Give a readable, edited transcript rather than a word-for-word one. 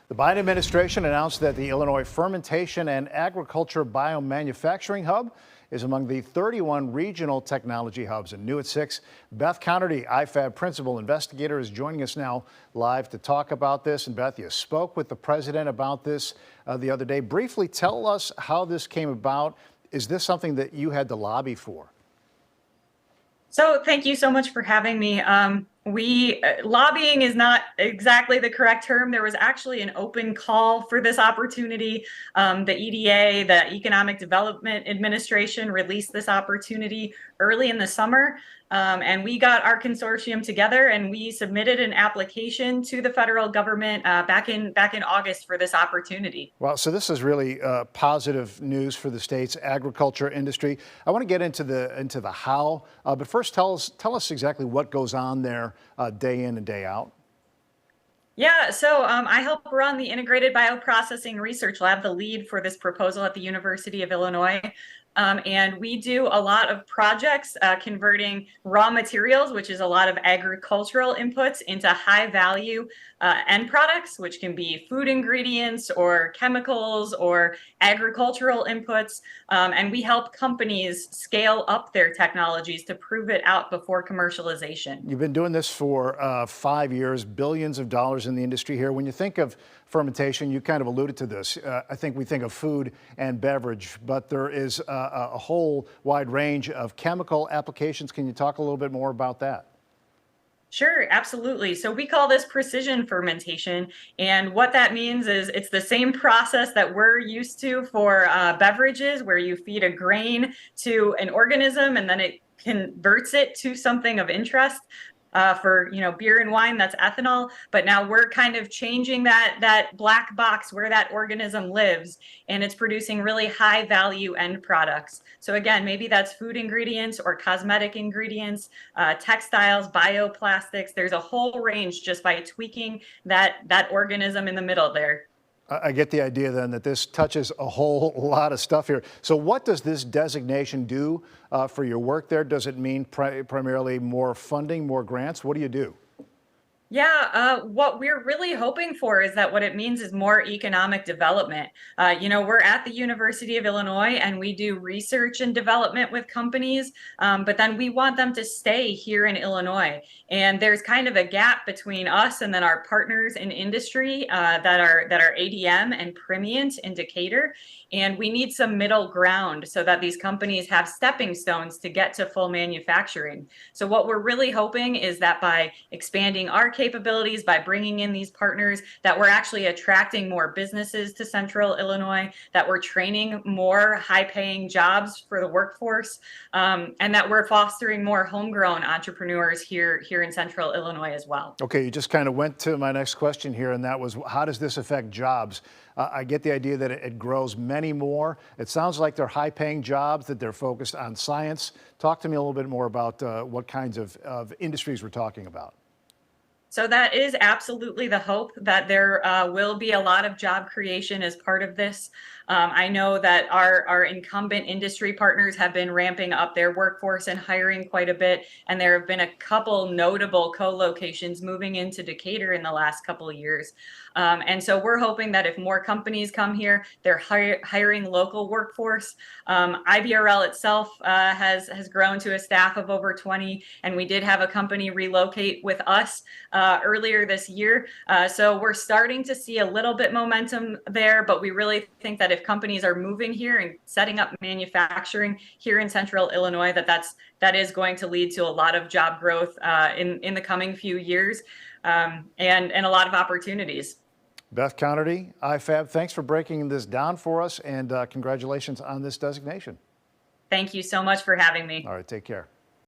The Biden administration announced that the Illinois Fermentation and Agriculture Biomanufacturing Hub is among the 31 regional technology hubs. And new at 6, Beth Connerty, IFAB principal investigator, is joining us now live to talk about this. And Beth, you spoke with the president about this the other day. Briefly tell us how this came about. Is this something that you had to lobby for? So thank you so much for having me. Lobbying is not exactly the correct term. There was actually an open call for this opportunity. The EDA, the Economic Development Administration, released this opportunity early in the summer. And we got our consortium together and we submitted an application to the federal government back in August for this opportunity. Well, so this is really positive news for the state's agriculture industry. I want to get into the how, but first tell us exactly what goes on there day in and day out. Yeah, so I help run the Integrated Bioprocessing Research Lab, the lead for this proposal at the University of Illinois. And we do a lot of projects converting raw materials, which is a lot of agricultural inputs, into high value end products, which can be food ingredients or chemicals or agricultural inputs. And we help companies scale up their technologies to prove it out before commercialization. You've been doing this for 5 years, billions of dollars in the industry here. When you think of fermentation, you kind of alluded to this. I think we think of food and beverage, but there is a whole wide range of chemical applications. Can you talk a little bit more about that? Sure, absolutely. So we call this precision fermentation. And what that means is it's the same process that we're used to for beverages, where you feed a grain to an organism and then it converts it to something of interest. For beer and wine, that's ethanol. But now we're kind of changing that black box where that organism lives, and it's producing really high value end products. So again, maybe that's food ingredients or cosmetic ingredients, textiles, bioplastics. There's a whole range just by tweaking that organism in the middle there. I get the idea then that this touches a whole lot of stuff here. So what does this designation do for your work there? Does it mean primarily more funding, more grants? What do you do? Yeah, what we're really hoping for is that what it means is more economic development. We're at the University of Illinois and we do research and development with companies, but then we want them to stay here in Illinois. And there's kind of a gap between us and then our partners in industry that are ADM and Primient in Decatur. And we need some middle ground so that these companies have stepping stones to get to full manufacturing. So what we're really hoping is that by expanding our capabilities, by bringing in these partners, that we're actually attracting more businesses to Central Illinois, that we're training more high-paying jobs for the workforce, and that we're fostering more homegrown entrepreneurs here in Central Illinois as well. Okay, you just kind of went to my next question here, and that was, how does this affect jobs? I get the idea that it grows many more. It sounds like they're high-paying jobs, that they're focused on science. Talk to me a little bit more about what kinds of industries we're talking about. So that is absolutely the hope, that there will be a lot of job creation as part of this. I know that our incumbent industry partners have been ramping up their workforce and hiring quite a bit. And there have been a couple notable co-locations moving into Decatur in the last couple of years. And so we're hoping that if more companies come here, they're hiring local workforce. IBRL itself has grown to a staff of over 20, and we did have a company relocate with us earlier this year. So we're starting to see a little bit momentum there, but we really think that if companies are moving here and setting up manufacturing here in Central Illinois, that is going to lead to a lot of job growth in the coming few years, and a lot of opportunities. Beth Connerty, IFAB, thanks for breaking this down for us, and congratulations on this designation. Thank you so much for having me. All right, take care.